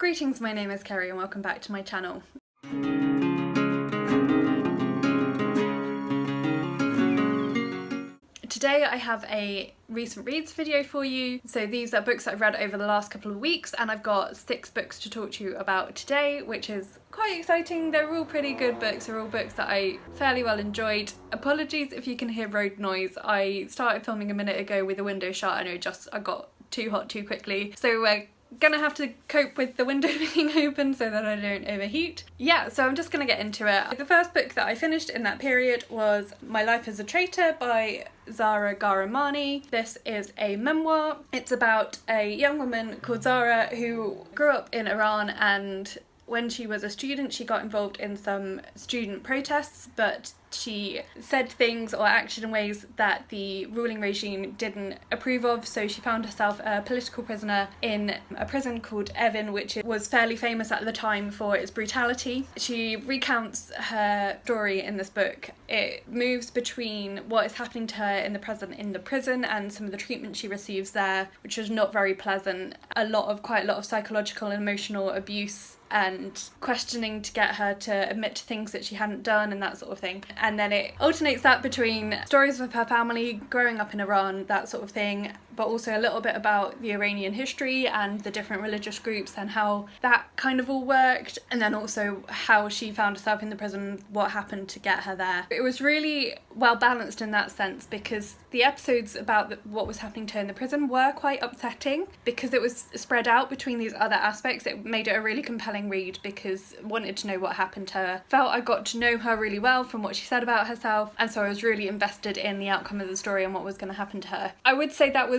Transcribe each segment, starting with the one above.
Greetings, my name is Kerry and welcome back to my channel. Today I have a recent reads video for you. So these are books that I've read over the last couple of weeks, and I've got 6 books to talk to you about today, which is quite exciting. They're all pretty good books. They're all books that I fairly well enjoyed. Apologies if you can hear road noise. I started filming a minute ago with the window shut and I got too hot too quickly. So we're gonna have to cope with the window being open so that I don't overheat. Yeah, so I'm just gonna get into it. The first book that I finished in that period was My Life as a Traitor by Zara Garamani. This is a memoir. It's about a young woman called Zara who grew up in Iran, and when she was a student she got involved in some student protests, but she said things or acted in ways that the ruling regime didn't approve of, so she found herself a political prisoner in a prison called Evin, which was fairly famous at the time for its brutality. She recounts her story in this book. It moves between what is happening to her in the present in the prison and some of the treatment she receives there, which was not very pleasant. Quite a lot of psychological and emotional abuse and questioning to get her to admit to things that she hadn't done and that sort of thing. And then it alternates that between stories of her family growing up in Iran, that sort of thing, but also a little bit about the Iranian history and the different religious groups and how that kind of all worked, and then also how she found herself in the prison, what happened to get her there. It was really well balanced in that sense, because the episodes about what was happening to her in the prison were quite upsetting because it was spread out between these other aspects. It made it a really compelling read because I wanted to know what happened to her. Felt I got to know her really well from what she said about herself, and so I was really invested in the outcome of the story and what was going to happen to her. I would say that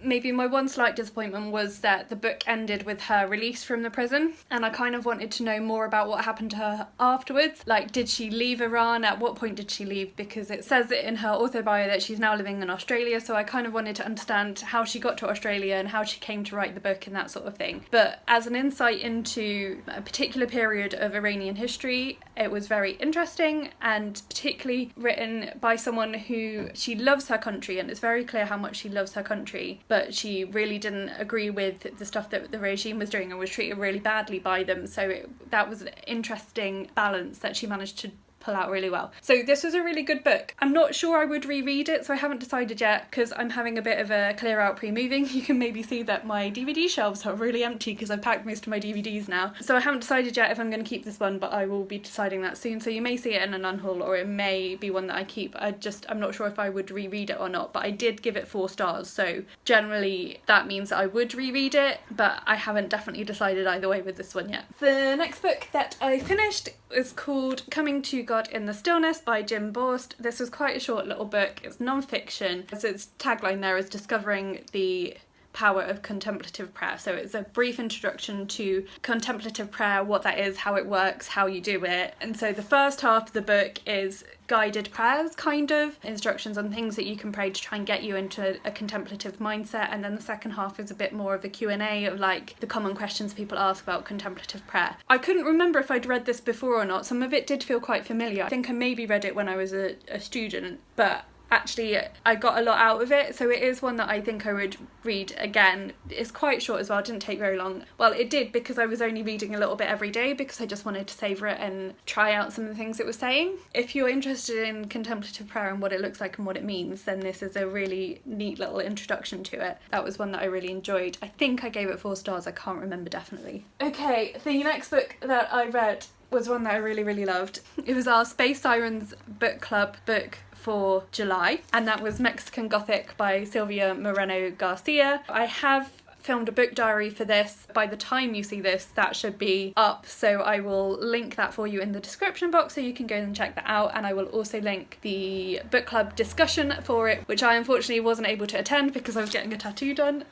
maybe my one slight disappointment was that the book ended with her release from the prison, and I kind of wanted to know more about what happened to her afterwards. Like, did she leave Iran? At what point did she leave? Because it says it in her author bio that she's now living in Australia, so I kind of wanted to understand how she got to Australia and how she came to write the book and that sort of thing. But as an insight into a particular period of Iranian history, it was very interesting, and particularly written by someone who, she loves her country and it's very clear how much she loves her country, but she really didn't agree with the stuff that the regime was doing and was treated really badly by them. So that was an interesting balance that she managed to pull out really well. So this was a really good book. I'm not sure I would reread it, so I haven't decided yet because I'm having a bit of a clear out pre-moving. You can maybe see that my DVD shelves are really empty because I've packed most of my DVDs now. So I haven't decided yet if I'm going to keep this one, but I will be deciding that soon. So you may see it in an unhaul, or it may be one that I keep. I'm not sure if I would reread it or not, but I did give it 4 stars. So generally that means that I would reread it, but I haven't definitely decided either way with this one yet. The next book that I finished is called Coming to God in the Stillness by Borst. This was quite a short little book. It's non-fiction. So its tagline there is discovering the power of contemplative prayer. So it's a brief introduction to contemplative prayer, what that is, how it works, how you do it. And so the first half of the book is guided prayers, kind of instructions on things that you can pray to try and get you into a contemplative mindset, and then the second half is a bit more of a Q&A of like the common questions people ask about contemplative prayer. I couldn't remember if I'd read this before or not. Some of it did feel quite familiar. I think I maybe read it when I was a student, but actually I got a lot out of it, so it is one that I think I would read again. It's quite short as well, it didn't take very long. Well, it did, because I was only reading a little bit every day because I just wanted to savour it and try out some of the things it was saying. If you're interested in contemplative prayer and what it looks like and what it means, then this is a really neat little introduction to it. That was one that I really enjoyed. I think I gave it 4 stars, I can't remember definitely. Okay, the next book that I read was one that I really, really loved. It was our Space Sirens book club book for July, and that was Mexican Gothic by Silvia Moreno Garcia. I have filmed a book diary for this. By the time you see this, that should be up, so I will link that for you in the description box so you can go and check that out, and I will also link the book club discussion for it, which I unfortunately wasn't able to attend because I was getting a tattoo done.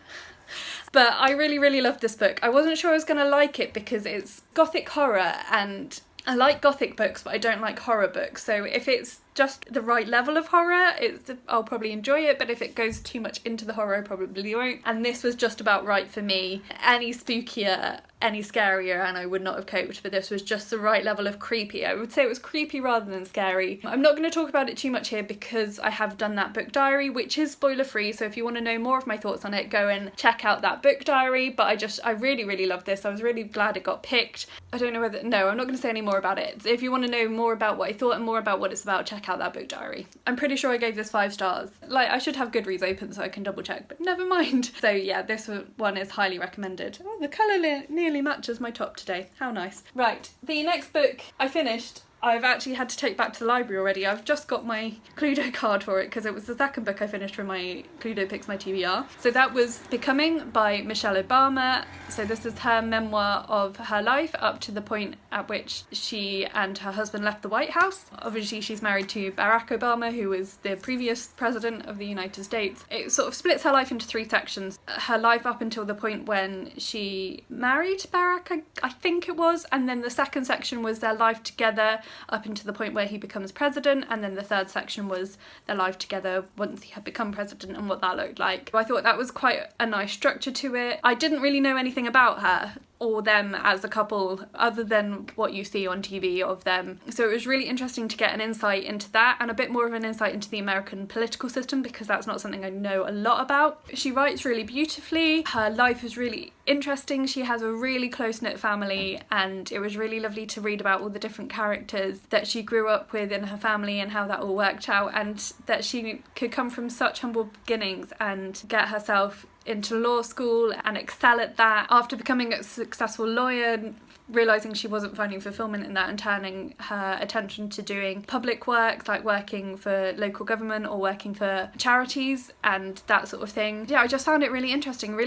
But I really, really loved this book. I wasn't sure I was going to like it because it's Gothic horror, and I like Gothic books, but I don't like horror books. So if it's just the right level of horror, I'll probably enjoy it, but if it goes too much into the horror, I probably won't. And this was just about right for me. Any spookier, any scarier and I would not have coped, but this was just the right level of creepy. I would say it was creepy rather than scary. I'm not going to talk about it too much here because I have done that book diary, which is spoiler free, so if you want to know more of my thoughts on it, go and check out that book diary. But I really, really loved this. I was really glad it got picked. I don't know whether, no, I'm not going to say any more about it. If you want to know more about what I thought and more about what it's about, check out that book diary. I'm pretty sure I gave this 5 stars. Like, I should have Goodreads open so I can double check, but never mind. So yeah, this one is highly recommended. Oh, the colour nearly matches my top today. How nice. Right, the next book I finished, I've actually had to take back to the library already. I've just got my Cluedo card for it because it was the second book I finished for my Cluedo Picks My TBR. So that was Becoming by Michelle Obama. So this is her memoir of her life up to the point at which she and her husband left the White House. Obviously she's married to Barack Obama, who was the previous president of the United States. It sort of splits her life into 3 sections. Her life up until the point when she married Barack, I think it was, and then the second section was their life together up until the point where he becomes president, and then the third section was their life together once he had become president and what that looked like. I thought that was quite a nice structure to it. I didn't really know anything about her or them as a couple other than what you see on TV of them. So it was really interesting to get an insight into that and a bit more of an insight into the American political system because that's not something I know a lot about. She writes really beautifully. Her life is really interesting. She has a really close-knit family and it was really lovely to read about all the different characters that she grew up with in her family and how that all worked out, and that she could come from such humble beginnings and get herself into law school and excel at that after becoming a successful lawyer, realising she wasn't finding fulfilment in that and turning her attention to doing public work, like working for local government or working for charities and that sort of thing. Yeah, I just found it really interesting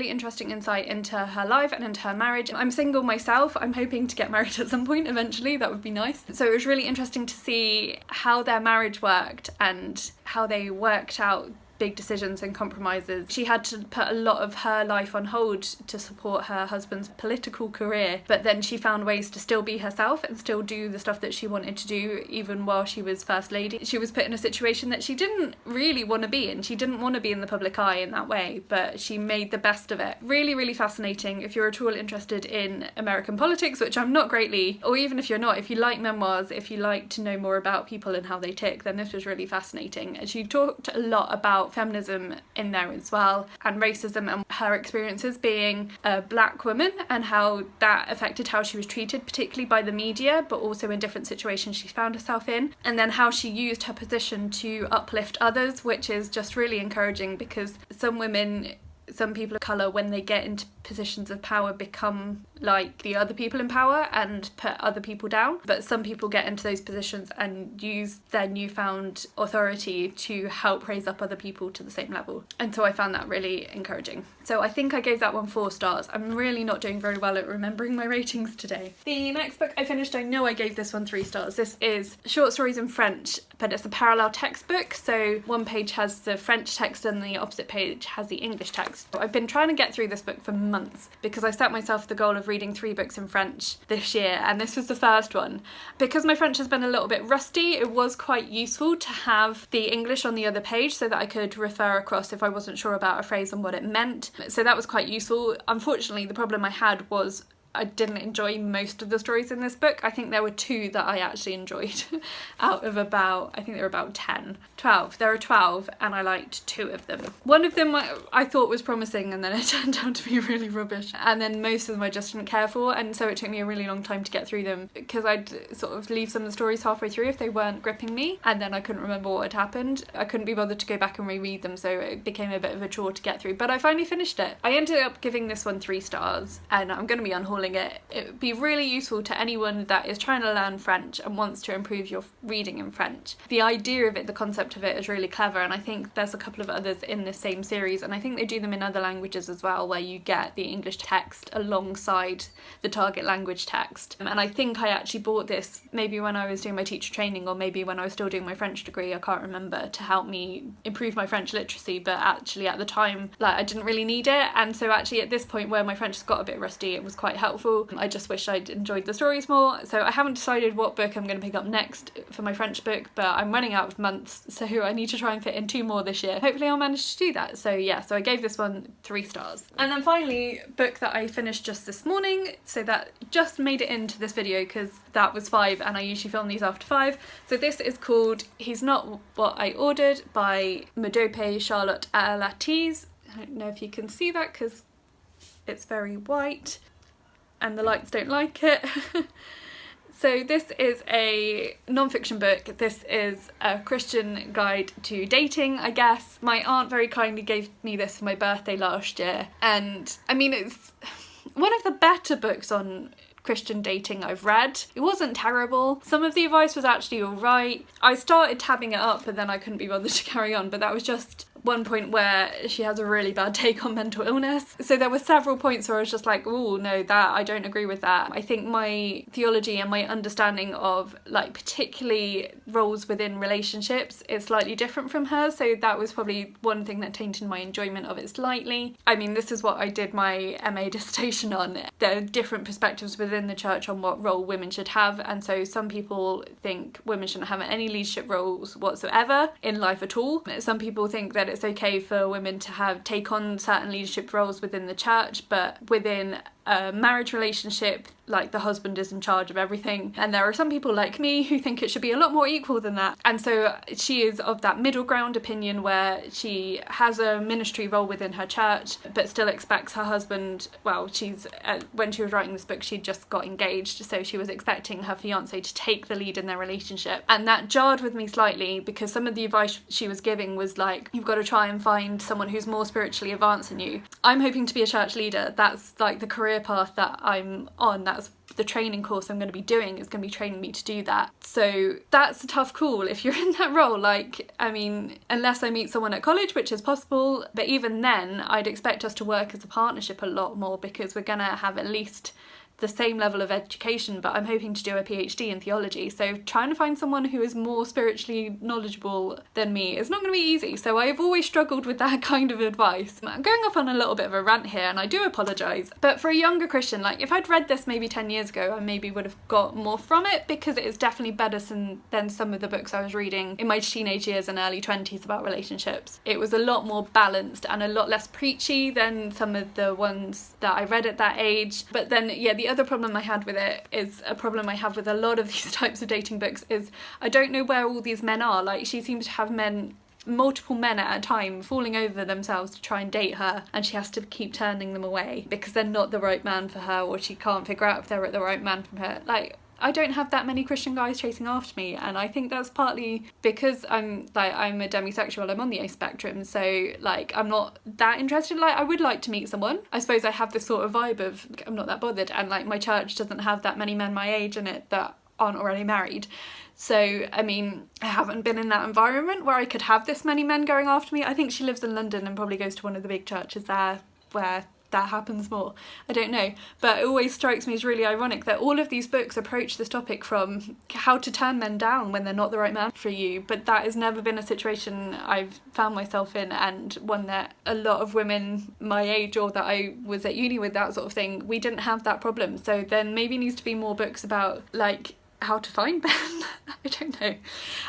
insight into her life and into her marriage. I'm single myself. I'm hoping to get married at some point eventually. That would be nice. So it was really interesting to see how their marriage worked and how they worked out big decisions and compromises. She had to put a lot of her life on hold to support her husband's political career, but then she found ways to still be herself and still do the stuff that she wanted to do even while she was First Lady. She was put in a situation that she didn't really want to be in. She didn't want to be in the public eye in that way, but she made the best of it. Really, really fascinating. If you're at all interested in American politics, which I'm not greatly, or even if you're not, if you like memoirs, if you like to know more about people and how they tick, then this was really fascinating. And she talked a lot about feminism in there as well, and racism and her experiences being a black woman and how that affected how she was treated, particularly by the media, but also in different situations she found herself in, and then how she used her position to uplift others, which is just really encouraging because some people of colour, when they get into positions of power, become like the other people in power and put other people down, but some people get into those positions and use their newfound authority to help raise up other people to the same level, and so I found that really encouraging. So I think I gave that one 4 stars. I'm really not doing very well at remembering my ratings today. The next book I finished, I know I gave this one 3 stars. This is Short Stories in French, but it's a parallel textbook, so one page has the French text and the opposite page has the English text. I've been trying to get through this book for months because I set myself the goal of reading 3 books in French this year, and this was the first one. Because my French has been a little bit rusty, it was quite useful to have the English on the other page so that I could refer across if I wasn't sure about a phrase and what it meant. So that was quite useful. Unfortunately, the problem I had was I didn't enjoy most of the stories in this book. I think there were 2 that I actually enjoyed out of about, I think there were about 10. 12. There are 12 and I liked 2 of them. One of them I thought was promising and then it turned out to be really rubbish. And then most of them I just didn't care for, and so it took me a really long time to get through them because I'd sort of leave some of the stories halfway through if they weren't gripping me, and then I couldn't remember what had happened. I couldn't be bothered to go back and reread them, so it became a bit of a chore to get through, but I finally finished it. I ended up giving this one 3 stars and I'm going to be unhauling it. It would be really useful to anyone that is trying to learn French and wants to improve your reading in French. The idea of it, the concept of it is really clever, and I think there's a couple of others in this same series, and I think they do them in other languages as well, where you get the English text alongside the target language text. And I think I actually bought this maybe when I was doing my teacher training, or maybe when I was still doing my French degree, I can't remember, to help me improve my French literacy, but actually at the time, like, I didn't really need it, and so actually at this point where my French has got a bit rusty, it was quite helpful helpful. I just wish I'd enjoyed the stories more. So I haven't decided what book I'm going to pick up next for my French book, but I'm running out of months, so I need to try and fit in 2 more this year. Hopefully I'll manage to do that. So yeah, so I gave this one 3 stars. And then finally, book that I finished just this morning, so that just made it into this video because that was 5 and I usually film these after 5. So this is called He's Not What I Ordered by Modupe Charlotte Alatise. I don't know if you can see that because it's very white and the lights don't like it. So this is a non-fiction book. This is a Christian guide to dating, I guess. My aunt very kindly gave me this for my birthday last year, and I mean, it's one of the better books on Christian dating I've read. It wasn't terrible. Some of the advice was actually alright. I started tabbing it up but then I couldn't be bothered to carry on, but that was just one point where she has a really bad take on mental illness. So there were several points where I was just like, oh no, that I don't agree with that. I think my theology and my understanding of like particularly roles within relationships is slightly different from hers, so that was probably one thing that tainted my enjoyment of it slightly. I mean, this is what I did my MA dissertation on. There are different perspectives within the church on what role women should have, and so some people think women shouldn't have any leadership roles whatsoever in life at all. Some people think that it's okay for women to take on certain leadership roles within the church, but within a marriage relationship, like the husband is in charge of everything. And there are some people like me who think it should be a lot more equal than that. And so she is of that middle ground opinion where she has a ministry role within her church but still expects her husband, well, when she was writing this book she'd just got engaged, so she was expecting her fiance to take the lead in their relationship. And that jarred with me slightly because some of the advice she was giving was like, you've got to try and find someone who's more spiritually advanced than you. I'm hoping to be a church leader. That's like the career path that I'm on. That's the training course I'm going to be doing, is going to be training me to do that. So that's a tough call if you're in that role. Like, I mean, unless I meet someone at college, which is possible, but even then I'd expect us to work as a partnership a lot more because we're going to have at least the same level of education, but I'm hoping to do a PhD in theology, so trying to find someone who is more spiritually knowledgeable than me is not going to be easy. So I've always struggled with that kind of advice. I'm going off on a little bit of a rant here and I do apologise, but for a younger Christian, like if I'd read this maybe 10 years ago I maybe would have got more from it, because it is definitely better than some of the books I was reading in my teenage years and early 20s about relationships. It was a lot more balanced and a lot less preachy than some of the ones that I read at that age. But then yeah, the other problem I had with it is a problem I have with a lot of these types of dating books is I don't know where all these men are. Like, she seems to have multiple men at a time falling over themselves to try and date her, and she has to keep turning them away because they're not the right man for her, or she can't figure out if they're the right man for her. Like, I don't have that many Christian guys chasing after me, and I think that's partly because I'm a demisexual, I'm on the A spectrum, so like I'm not that interested. Like, I would like to meet someone. I suppose I have this sort of vibe of I'm not that bothered, and like my church doesn't have that many men my age in it that aren't already married. So I mean, I haven't been in that environment where I could have this many men going after me. I think she lives in London and probably goes to one of the big churches there where that happens more. I don't know, but it always strikes me as really ironic that all of these books approach this topic from how to turn men down when they're not the right man for you, but that has never been a situation I've found myself in, and one that a lot of women my age or that I was at uni with, that sort of thing, we didn't have that problem. So then maybe needs to be more books about like how to find men. I don't know.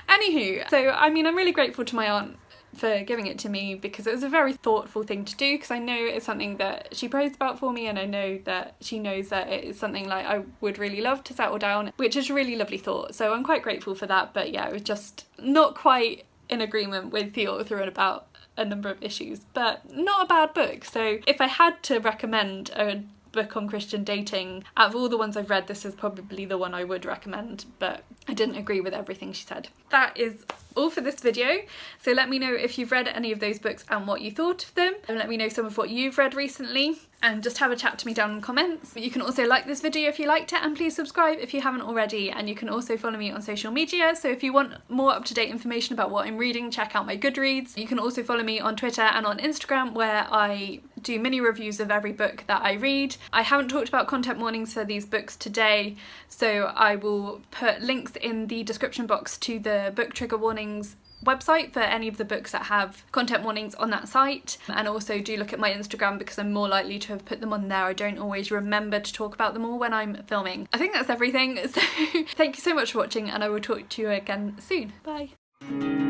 Anywho, so I mean, I'm really grateful to my aunt for giving it to me because it was a very thoughtful thing to do, because I know it's something that she prays about for me, and I know that she knows that it is something like I would really love to settle down, which is a really lovely thought, so I'm quite grateful for that. But yeah, it was just not quite in agreement with the author about a number of issues, but not a bad book. So if I had to recommend a book on Christian dating, out of all the ones I've read, this is probably the one I would recommend, but I didn't agree with everything she said. That is all for this video, so let me know if you've read any of those books and what you thought of them, and let me know some of what you've read recently, and just have a chat to me down in the comments. You can also like this video if you liked it, and please subscribe if you haven't already, and you can also follow me on social media, so if you want more up-to-date information about what I'm reading, check out my Goodreads. You can also follow me on Twitter and on Instagram, where I do mini reviews of every book that I read. I haven't talked about content warnings for these books today, so I will put links in the description box to the book trigger warnings website for any of the books that have content warnings on that site, and also do look at my Instagram because I'm more likely to have put them on there. I don't always remember to talk about them all when I'm filming. I think that's everything, so thank you so much for watching and I will talk to you again soon. Bye.